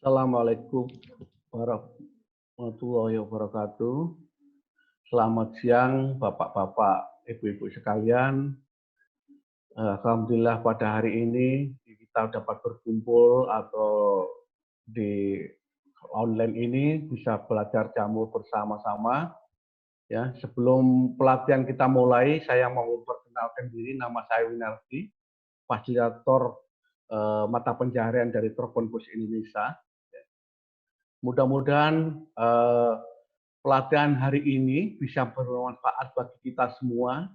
Assalamualaikum warahmatullahi wabarakatuh. Selamat siang, Bapak-bapak, Ibu-ibu sekalian. Alhamdulillah pada hari ini kita dapat berkumpul atau di online ini bisa belajar jamur bersama-sama. Ya, sebelum pelatihan kita mulai, saya mau memperkenalkan diri. Nama saya Winardi, fasilitator mata pencaharian dari Trobonbos Indonesia. Mudah-mudahan pelatihan hari ini bisa bermanfaat bagi kita semua.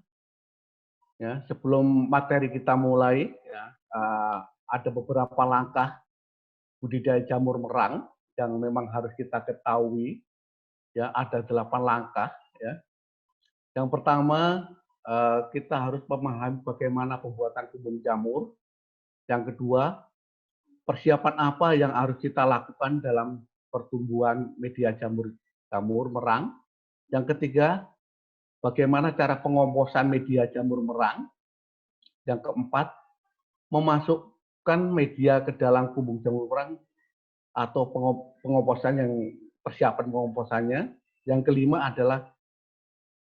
Ya, sebelum materi kita mulai, ya, ada beberapa langkah budidaya jamur merang yang memang harus kita ketahui. Ya, ada 8 langkah. Ya. Yang pertama, kita harus memahami bagaimana pembuatan kebun jamur. Yang kedua, persiapan apa yang harus kita lakukan dalam pertumbuhan media jamur merang. Yang ketiga, bagaimana cara pengomposan media jamur merang. Yang keempat, memasukkan media ke dalam kumbung jamur merang atau pengomposan yang persiapan pengomposannya. Yang kelima adalah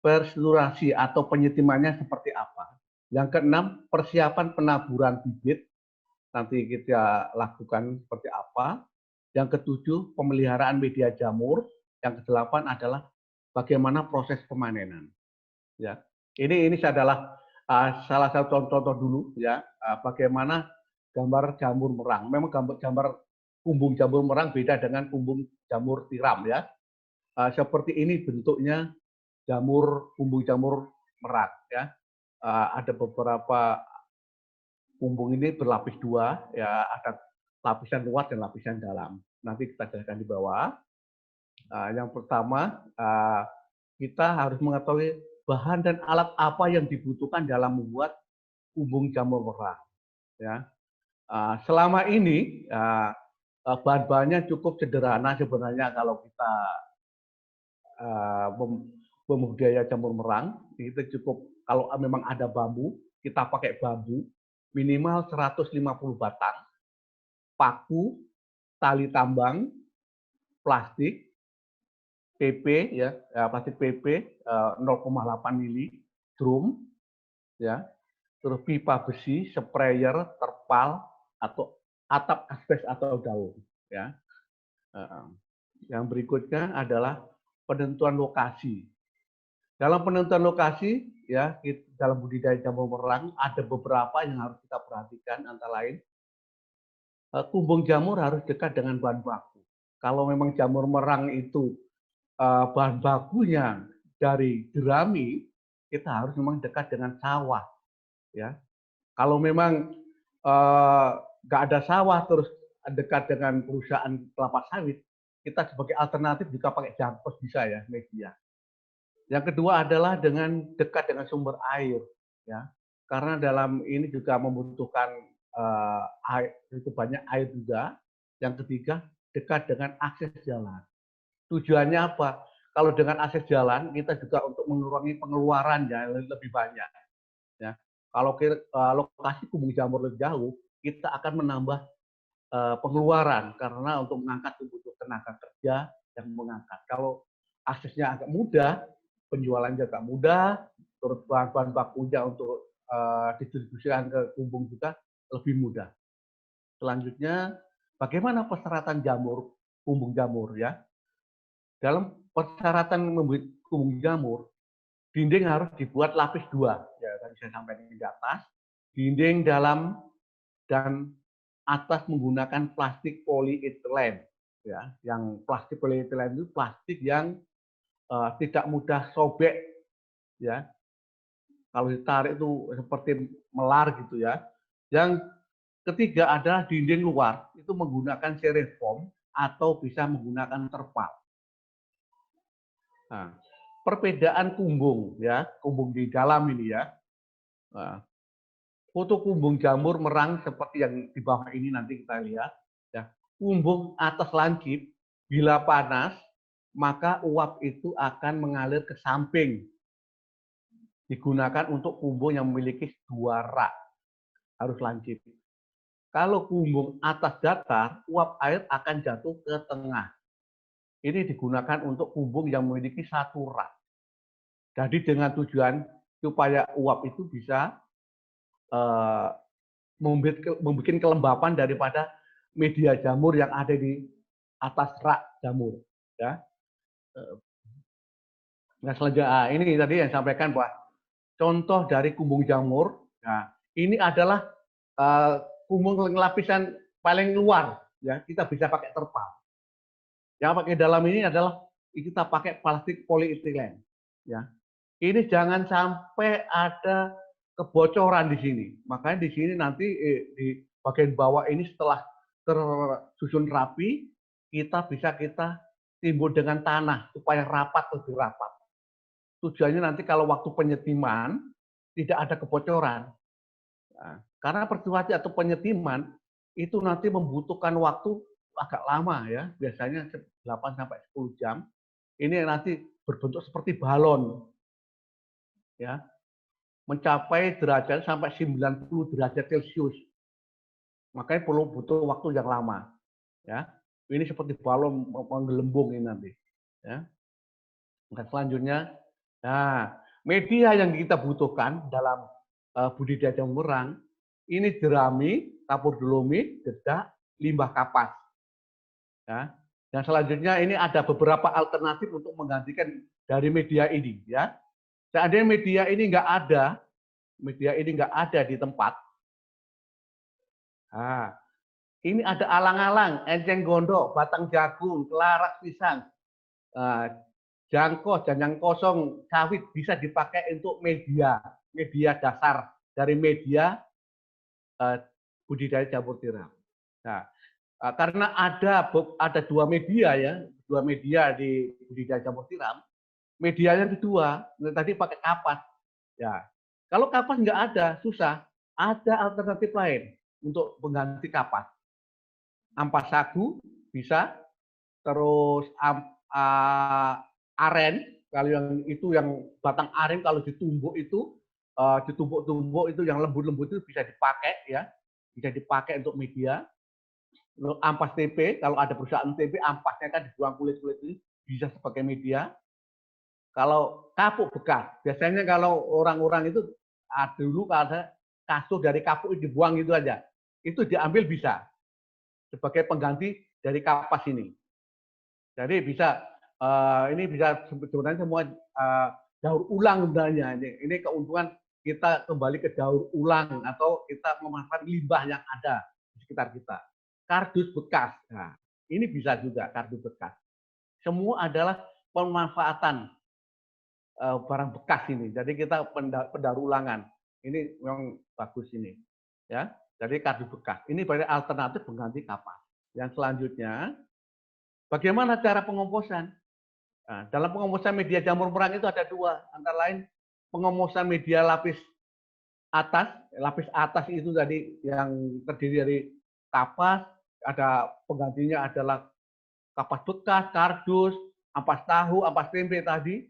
persilurasi atau penyetimannya seperti apa. Yang keenam, persiapan penaburan bibit nanti kita lakukan seperti apa. Yang ketujuh, pemeliharaan media jamur. Yang kedelapan adalah bagaimana proses pemanenan. Ya, ini adalah salah satu contoh dulu ya, bagaimana gambar jamur merang. Memang gambar kumbung jamur merang beda dengan kumbung jamur tiram ya. Seperti ini bentuknya kumbung jamur merang ya. Ada beberapa kumbung ini berlapis dua ya, ada lapisan luar dan lapisan dalam. Nanti kita jelaskan di bawah. Yang pertama, kita harus mengetahui bahan dan alat apa yang dibutuhkan dalam membuat kumbung jamur merang. Ya. Selama ini bahan-bahannya cukup sederhana sebenarnya kalau kita pembudidaya jamur merang. Itu cukup kalau memang ada bambu, kita pakai bambu minimal 150 batang, paku, tali tambang, plastik, PP ya, plastik PP 0,8 mili, drum ya, terus pipa besi, sprayer, terpal atau atap asbes atau daun ya. Yang berikutnya adalah penentuan lokasi. Dalam penentuan lokasi ya, dalam budidaya jamur merang ada beberapa yang harus kita perhatikan, antara lain kumbung jamur harus dekat dengan bahan baku. Kalau memang jamur merang itu bahan bakunya dari jerami, kita harus memang dekat dengan sawah. Ya, kalau memang nggak ada sawah terus dekat dengan perusahaan kelapa sawit, kita sebagai alternatif juga pakai jangkos bisa ya, media. Yang kedua adalah dekat dengan sumber air, ya, karena dalam ini juga membutuhkan air, itu banyak air juga. Yang ketiga, dekat dengan akses jalan. Tujuannya apa? Kalau dengan akses jalan, kita juga untuk mengurangi pengeluaran ya lebih banyak. Ya, kalau lokasi kumbung jamur lebih jauh, kita akan menambah pengeluaran karena untuk mengangkat butuh tenaga kerja yang mengangkat. Kalau aksesnya agak mudah, penjualannya agak mudah, terus bahan-bahan bakunya untuk distribusikan ke kumbung juga lebih mudah. Selanjutnya, bagaimana persyaratan kumbung jamur ya? Dalam persyaratan membuat kumbung jamur, dinding harus dibuat lapis 2. Ya, tadi saya sampaikan di atas. Dinding dalam dan atas menggunakan plastik polietilen. Ya, yang plastik polietilen itu plastik yang tidak mudah sobek. Ya, kalau ditarik itu seperti melar gitu ya. Yang ketiga adalah dinding luar itu menggunakan styrofoam atau bisa menggunakan terpal. Nah, perbedaan kumbung ya, kumbung di dalam ini ya. Nah, foto kumbung jamur merang seperti yang di bawah ini nanti kita lihat ya. Kumbung atas lancip bila panas maka uap itu akan mengalir ke samping. Digunakan untuk kumbung yang memiliki 2 rak, harus lancip. Kalau kumbung atas datar, uap air akan jatuh ke tengah. Ini digunakan untuk kumbung yang memiliki satu rak. Jadi dengan tujuan supaya uap itu bisa membuat kelembapan daripada media jamur yang ada di atas rak jamur. Ya. Nah, selanjutnya ini tadi yang sampaikan bahwa contoh dari kumbung jamur. Nah, ini adalah kumbung lapisan paling luar. Ya, kita bisa pakai terpal. Yang pakai dalam ini adalah kita pakai plastik polietilen. Ya, ini jangan sampai ada kebocoran di sini. Makanya di sini nanti di bagian bawah ini setelah tersusun rapi, kita timbul dengan tanah supaya rapat, lebih rapat. Tujuannya nanti kalau waktu penyetiman tidak ada kebocoran. Nah, karena percuati atau penyetiman itu nanti membutuhkan waktu agak lama ya, biasanya 8 sampai 10 jam. Ini nanti berbentuk seperti balon. Ya. Mencapai derajat sampai 90 derajat Celcius. Makanya perlu butuh waktu yang lama. Ya. Ini seperti balon menggelembung ini nanti. Ya. Dan selanjutnya, nah, media yang kita butuhkan dalam budidaya jamur merang, ini jerami, kapur dolomit, dedak, limbah kapas. Ya. Dan selanjutnya ini ada beberapa alternatif untuk menggantikan dari media ini. Ya. Seandainya media ini nggak ada di tempat, nah, ini ada alang-alang, enceng gondok, batang jagung, kelarak pisang, jangkos, janjang kosong, sawit bisa dipakai untuk media dasar dari media budidaya jamur tiram. Nah, karena ada dua media di budidaya jamur tiram. Media yang kedua, tadi pakai kapas. Ya, kalau kapas nggak ada, susah. Ada alternatif lain untuk mengganti kapas. Ampas sagu bisa, terus aren, kalau yang batang aren kalau ditumbuk itu yang lembut-lembut itu bisa dipakai ya, bisa dipakai untuk media. Ampas TP, kalau ada perusahaan TP, ampasnya kan dibuang kulit-kulit ini bisa sebagai media. Kalau kapuk bekas, biasanya kalau orang-orang itu dulu ada kasur dari kapuk dibuang itu aja, itu diambil bisa sebagai pengganti dari kapas ini. Jadi bisa ini bisa sebenarnya semua daur ulang sebenarnya. Ini keuntungan kita kembali ke daur ulang atau kita memanfaatkan limbah yang ada di sekitar kita. Kardus bekas, nah, ini bisa juga kardus bekas. Semua adalah pemanfaatan barang bekas ini. Jadi kita pendaur ulangan. Ini yang bagus ini. Ya. Jadi kardus bekas. Ini berarti alternatif pengganti kapas. Yang selanjutnya, bagaimana cara pengomposan? Nah, dalam pengomposan media jamur merang itu ada dua. Antara lain pengomposan media lapis atas itu tadi yang terdiri dari kapas, ada penggantinya adalah kapas bekas, kardus, ampas tahu, ampas tempe tadi.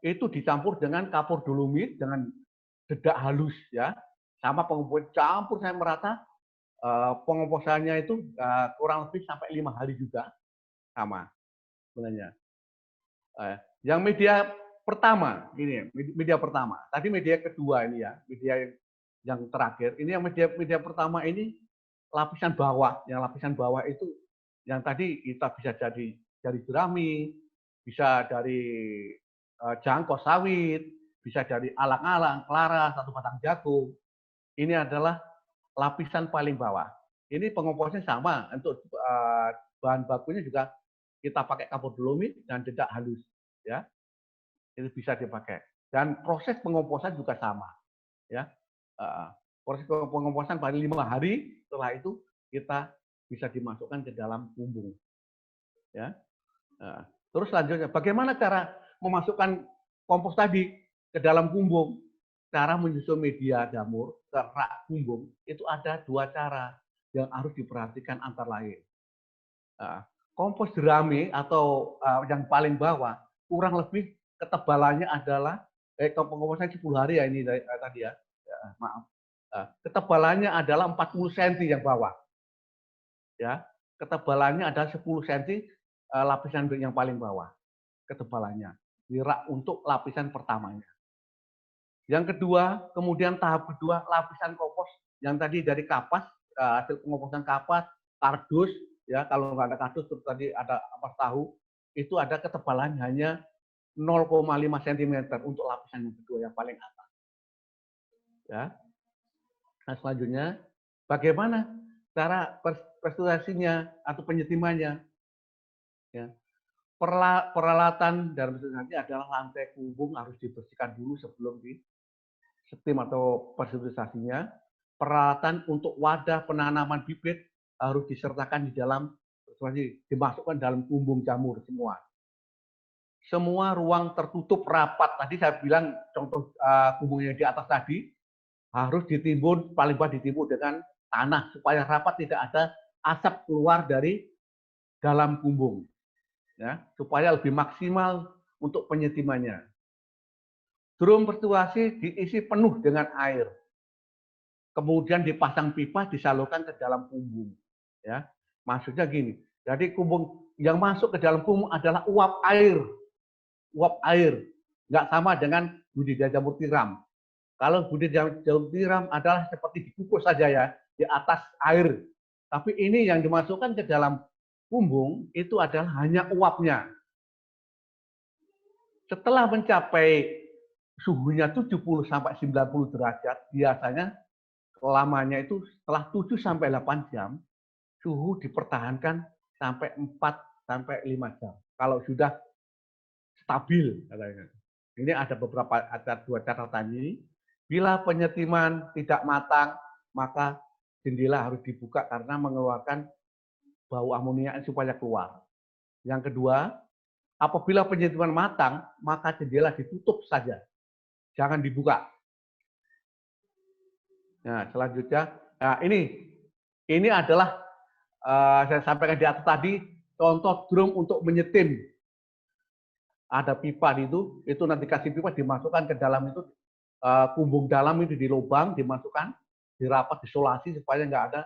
Itu dicampur dengan kapur dolomit dengan dedak halus ya, sama pengomposan campur saya merata. Pengomposannya itu kurang lebih sampai 5 hari juga sama sebenarnya. Yang media pertama ini media pertama. Tadi media kedua ini ya, media yang terakhir. Ini yang media pertama ini lapisan bawah. Yang lapisan bawah itu yang tadi kita bisa dari jerami, bisa dari jangkau sawit, bisa dari alang-alang, kelaras, atau batang jagung. Ini adalah lapisan paling bawah. Ini pengomposnya sama untuk bahan bakunya juga kita pakai kapur dolomit dan dedak halus, ya. Itu bisa dipakai. Dan proses pengomposan juga sama, ya. Proses pengomposan paling 5 hari, setelah itu kita bisa dimasukkan ke dalam kumbung, ya. Terus selanjutnya, bagaimana cara memasukkan kompos tadi ke dalam kumbung? Cara menyusun media jamur ke rak kumbung itu ada dua cara yang harus diperhatikan antara lain. Kompos jerami atau yang paling bawah kurang lebih ketebalannya adalah komposnya 10 hari ya ini tadi ya. Maaf. Ketebalannya adalah 40 cm yang bawah. Ya, ketebalannya adalah 10 cm lapisan yang paling bawah. Ketebalannya. Untuk lapisan pertamanya. Yang kedua, kemudian tahap kedua, lapisan kompos yang tadi dari kapas, hasil pengomposan kapas, kardus, ya kalau nggak ada kardus, terus tadi ada ampas tahu, itu ada ketebalan hanya 0,5 cm untuk lapisan yang kedua yang paling atas. Ya. Nah, selanjutnya, bagaimana cara presentasinya atau penyetimannya? Ya. Peralatan dalam presentasi adalah lantai kumbung harus dibersihkan dulu sebelum disetim atau presentasinya. Peralatan untuk wadah penanaman bibit harus disertakan di dalam presentasi, dimasukkan dalam kumbung jamur semua. Semua ruang tertutup rapat. Tadi saya bilang contoh kumbung yang di atas tadi harus ditimbun, paling bawah ditimbun dengan tanah supaya rapat, tidak ada asap keluar dari dalam kumbung. Ya, supaya lebih maksimal untuk penyetimannya. Drum pertuasi diisi penuh dengan air. Kemudian dipasang pipa disalurkan ke dalam kumbung. Ya, maksudnya gini. Jadi kumbung yang masuk ke dalam kumbung adalah uap air. Uap air. Nggak sama dengan budidaya jamur tiram. Kalau budidaya jamur tiram adalah seperti dikukus saja ya, di atas air. Tapi ini yang dimasukkan ke dalam kumbung itu adalah hanya uapnya. Setelah mencapai suhunya 70 sampai 90 derajat, biasanya lamanya itu setelah 7 sampai 8 jam, suhu dipertahankan sampai 4 sampai 5 jam. Kalau sudah stabil katanya. Ini ada dua catatan ini. Bila penyetiman tidak matang, maka jendela harus dibuka karena mengeluarkan bau amonia supaya keluar. Yang kedua, apabila penyetiman matang, maka jendela ditutup saja. Jangan dibuka. Nah, selanjutnya, nah ini adalah saya sampaikan di atas tadi, contoh drum untuk menyetim. Ada pipa itu nanti kasih pipa dimasukkan ke dalam itu, kumbung dalam itu dilubang, dimasukkan, dirapat, disolasi supaya nggak ada.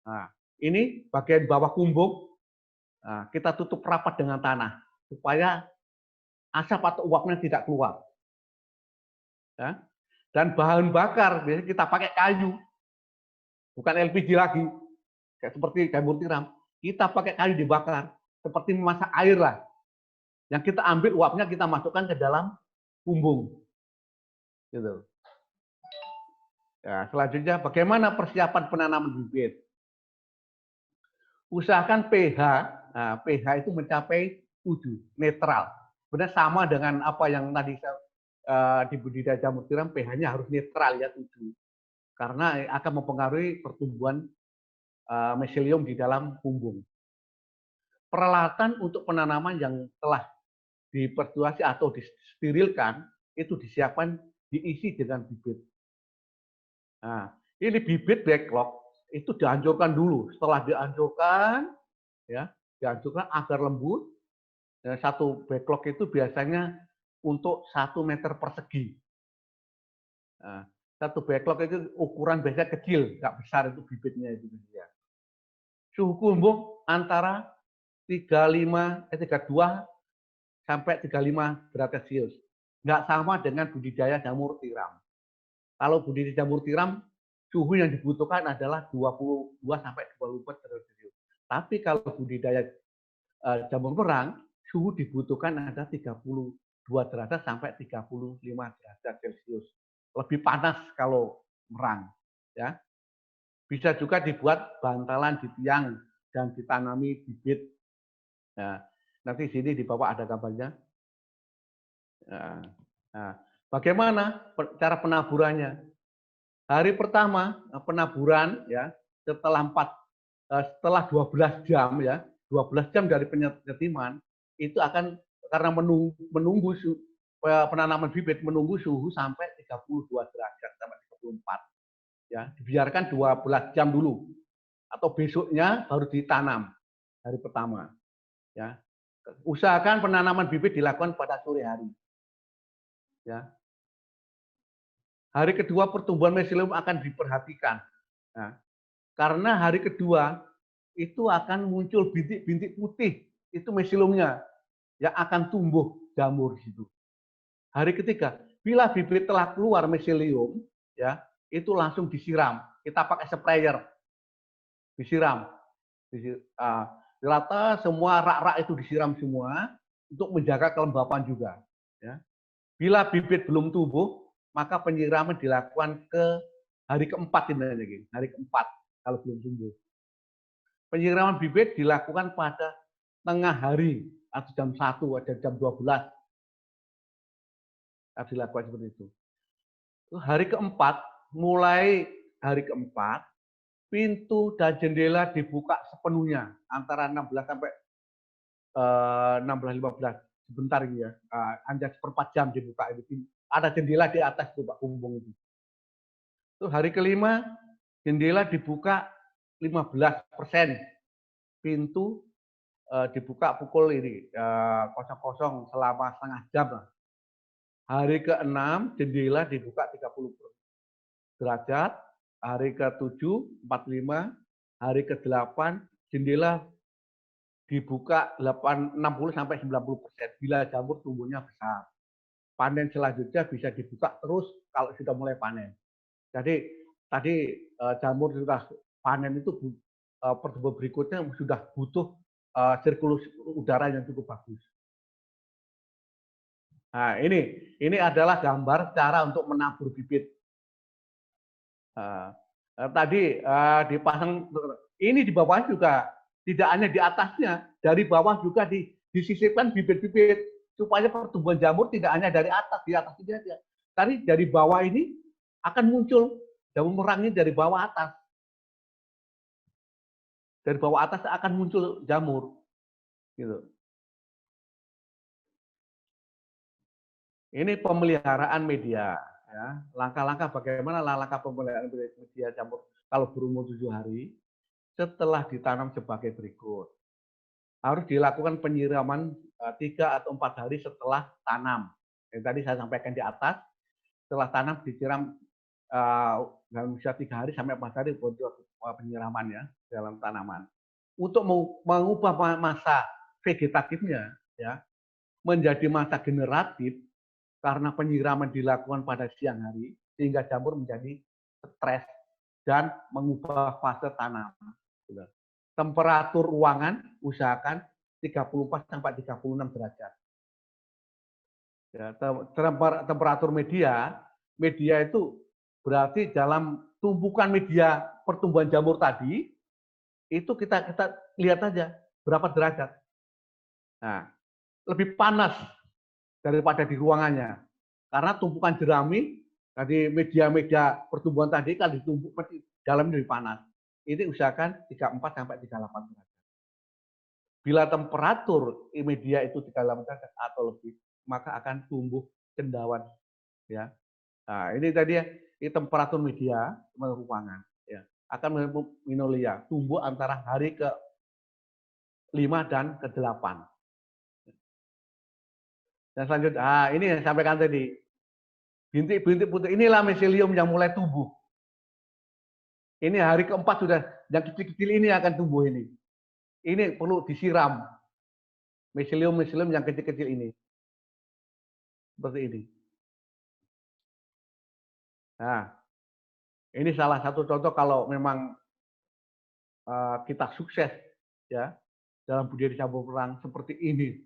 Nah, ini bagian bawah kumbung, nah, kita tutup rapat dengan tanah supaya asap atau uapnya tidak keluar. Ya. Dan bahan bakar biasanya kita pakai kayu, bukan LPG lagi, kayak seperti jamur tiram. Kita pakai kayu dibakar, seperti memasak air lah. Yang kita ambil uapnya kita masukkan ke dalam kumbung. Gitu. Ya, selanjutnya bagaimana persiapan penanaman bibit? Usahakan pH, nah, pH itu mencapai 7, netral. Benar sama dengan apa yang tadi di budidaya jamur tiram, pH-nya harus netral ya 7. Karena akan mempengaruhi pertumbuhan miselium di dalam kumbung. Peralatan untuk penanaman yang telah dipertuasi atau disterilkan itu disiapkan, diisi dengan bibit. Nah, ini bibit backlog itu dihancurkan dulu. Setelah dihancurkan, ya, dihancurkan agar lembut. Ya, satu backlog itu biasanya untuk 1 meter persegi. Nah, satu backlog itu ukuran biasanya kecil, nggak besar itu bibitnya itu. Ya. Suhu kumbung antara 32 sampai 35 derajat Celcius. Nggak sama dengan budidaya jamur tiram. Kalau budidaya jamur tiram, suhu yang dibutuhkan adalah 22 sampai 24 derajat Celcius. Tapi kalau budidaya jamur merang, suhu dibutuhkan ada 32 derajat sampai 35 derajat Celcius. Lebih panas kalau merang. Ya. Bisa juga dibuat bantalan di tiang dan ditanami bibit. Nah, nanti sini di bawah ada gambarnya. Nah, bagaimana cara penaburannya? Hari pertama penaburan ya setelah 12 jam ya, 12 jam dari penyetiman itu akan karena menunggu penanaman bibit menunggu suhu sampai 32 derajat sampai 34. Ya, dibiarkan 12 jam dulu atau besoknya baru ditanam hari pertama. Ya. Usahakan penanaman bibit dilakukan pada sore hari. Ya. Hari kedua pertumbuhan miselium akan diperhatikan. Nah, karena hari kedua itu akan muncul bintik-bintik putih, itu miseliumnya yang akan tumbuh jamur di situ. Hari ketiga, bila bibit telah keluar miselium, ya itu langsung disiram. Kita pakai sprayer, disiram. Di rata semua rak-rak itu disiram semua untuk menjaga kelembapan juga. Ya. Bila bibit belum tumbuh, maka penyiraman dilakukan ke hari keempat ini, hari keempat kalau belum tumbuh. Penyiraman bibit dilakukan pada tengah hari atau jam 1 atau jam 12. Harus dilakukan seperti itu. Hari keempat, mulai hari keempat, pintu dan jendela dibuka sepenuhnya antara 16 sampai 16.15 sebentar gitu ya. Hanya seperempat jam dibuka itu. Ada jendela di atas tuh Pak Kumbung itu. Terus hari kelima jendela dibuka 15%. Pintu dibuka pukul ini 00 selama setengah jam lah. Hari ke-6 jendela dibuka 30 derajat, hari ke-7 45, hari ke-8 jendela dibuka 60 sampai 90% bila jamur tumbuhnya besar. Panen selanjutnya bisa dibuka terus kalau sudah mulai panen. Jadi tadi jamur sudah panen itu pertumbuhan berikutnya sudah butuh sirkulasi udara yang cukup bagus. Nah, ini adalah gambar cara untuk menabur bibit. Tadi dipasang ini di bawah juga, tidak hanya di atasnya, dari bawah juga disisipkan bibit-bibit supaya pertumbuhan jamur tidak hanya dari atas, di atas ini aja. Tadi dari bawah ini akan muncul jamur merang ini dari bawah atas. Dari bawah atas akan muncul jamur. Gitu. Ini pemeliharaan media. Ya. Langkah-langkah bagaimana langkah pemeliharaan media jamur kalau berumur 7 hari setelah ditanam sebagai berikut. Harus dilakukan penyiraman 3 atau 4 hari setelah tanam. Yang tadi saya sampaikan di atas, setelah tanam disiram dalam usia 3 hari sampai 4 hari untuk penyiraman ya dalam tanaman. Untuk mengubah masa vegetatifnya ya menjadi masa generatif karena penyiraman dilakukan pada siang hari sehingga jamur menjadi stres dan mengubah fase tanaman. Temperatur ruangan usahakan 34 sampai 36 derajat. Ya, temperatur media itu berarti dalam tumpukan media pertumbuhan jamur tadi itu kita lihat aja berapa derajat. Nah, lebih panas daripada di ruangannya. Karena tumpukan jerami tadi media-media pertumbuhan tadi kan ditumpuk dalamnya lebih panas. Ini usahakan 34 sampai 38 derajat. Bila temperatur media itu 38 derajat atau lebih, maka akan tumbuh cendawan ya. Nah, ini tadi ya, ini temperatur media ruangan ya. Akan minolia, tumbuh antara hari ke-5 dan ke-8. Dan selanjutnya, ini yang saya sampaikan tadi. Bintik-bintik putih inilah miselium yang mulai tumbuh. Ini hari keempat sudah, yang kecil-kecil ini akan tumbuh ini. Ini perlu disiram. Miselium-miselium yang kecil-kecil ini. Seperti ini. Nah, ini salah satu contoh kalau memang kita sukses ya dalam budidaya jamur merang seperti ini.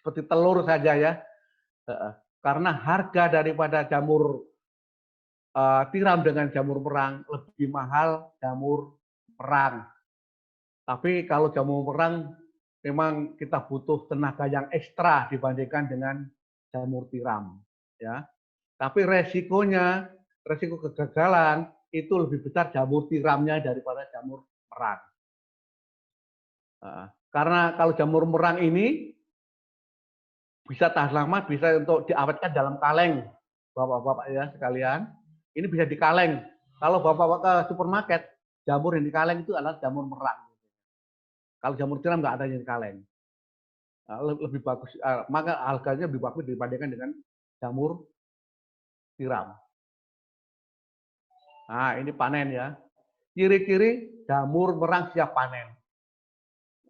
Seperti telur saja ya. Karena harga daripada jamur tiram dengan jamur merang lebih mahal jamur merang. Tapi kalau jamur merang memang kita butuh tenaga yang ekstra dibandingkan dengan jamur tiram, ya. Tapi resiko kegagalan itu lebih besar jamur tiramnya daripada jamur merang. Karena kalau jamur merang ini bisa tahan lama, bisa untuk diawetkan dalam kaleng, bapak-bapak ya sekalian. Ini bisa di kaleng. Kalau bapak-bapak ke supermarket, jamur yang di kaleng itu adalah jamur merang. Kalau jamur tiram nggak ada yang di kaleng. Lebih bagus, maka harganya lebih bagus dibandingkan dengan jamur tiram. Nah, ini panen ya. Ciri-ciri jamur merang siap panen.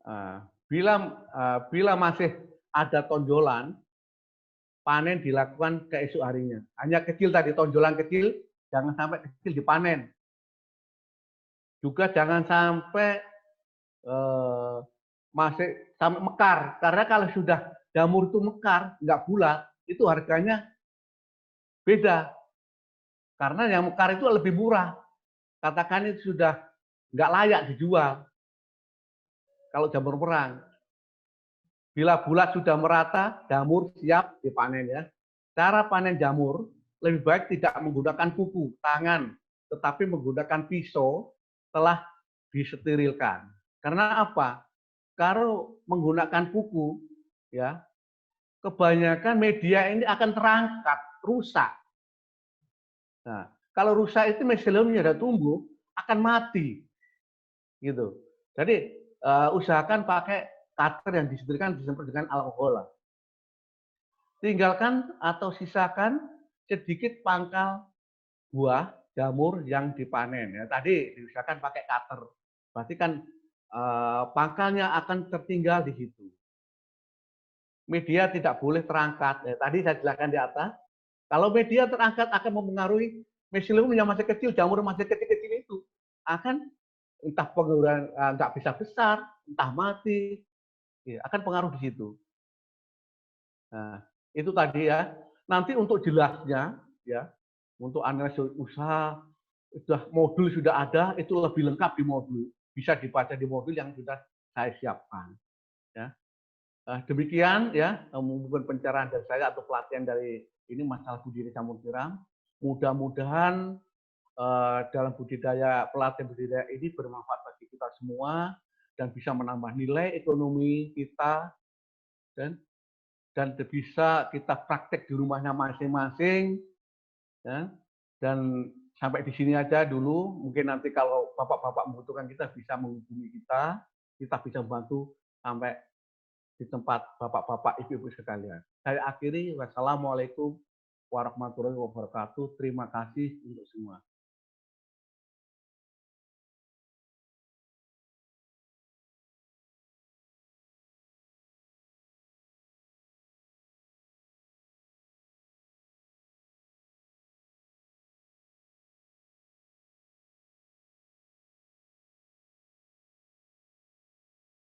Nah, bila masih ada tonjolan, panen dilakukan keesok harinya. Hanya kecil tadi, tonjolan kecil, jangan sampai kecil dipanen. Juga jangan sampai masih sampai mekar. Karena kalau sudah jamur itu mekar, nggak bulat, itu harganya beda. Karena yang mekar itu lebih murah. Katakan itu sudah nggak layak dijual kalau jamur merang. Bila bulat sudah merata, jamur siap dipanen ya. Cara panen jamur lebih baik tidak menggunakan kuku, tangan, tetapi menggunakan pisau telah disterilkan. Karena apa? Kalau menggunakan kuku, ya kebanyakan media ini akan terangkat, rusak. Nah, kalau rusak itu miseliumnya sudah tumbuh, akan mati, gitu. Jadi usahakan pakai cutter yang disemprotkan dengan alkohol. Tinggalkan atau sisakan sedikit pangkal buah jamur yang dipanen. Ya, tadi diusahakan pakai cutter. Berarti kan pangkalnya akan tertinggal di situ. Media tidak boleh terangkat. Ya, tadi saya jelaskan di atas. Kalau media terangkat akan mempengaruhi miselium yang masih kecil, jamur masih kecil-kecil itu akan entah penggunaan nggak bisa besar, entah mati, ya, akan pengaruh di situ. Nah, itu tadi ya. Nanti untuk jelasnya, ya, untuk analisis usaha, modul sudah ada, itu lebih lengkap di modul. Bisa dibaca di modul yang sudah saya siapkan. Ya. Demikian ya, mungkin pencerahan dari saya atau pelatihan dari ini masalah budidaya jamur tiram. Mudah-mudahan dalam pelatihan budidaya ini bermanfaat bagi kita semua dan bisa menambah nilai ekonomi kita dan bisa kita praktek di rumahnya masing-masing, ya. Dan sampai di sini aja dulu. Mungkin nanti kalau bapak-bapak membutuhkan kita bisa menghubungi kita bisa membantu sampai di tempat bapak-bapak, ibu-ibu sekalian. Saya akhiri, wassalamualaikum warahmatullahi wabarakatuh. Terima kasih untuk semua.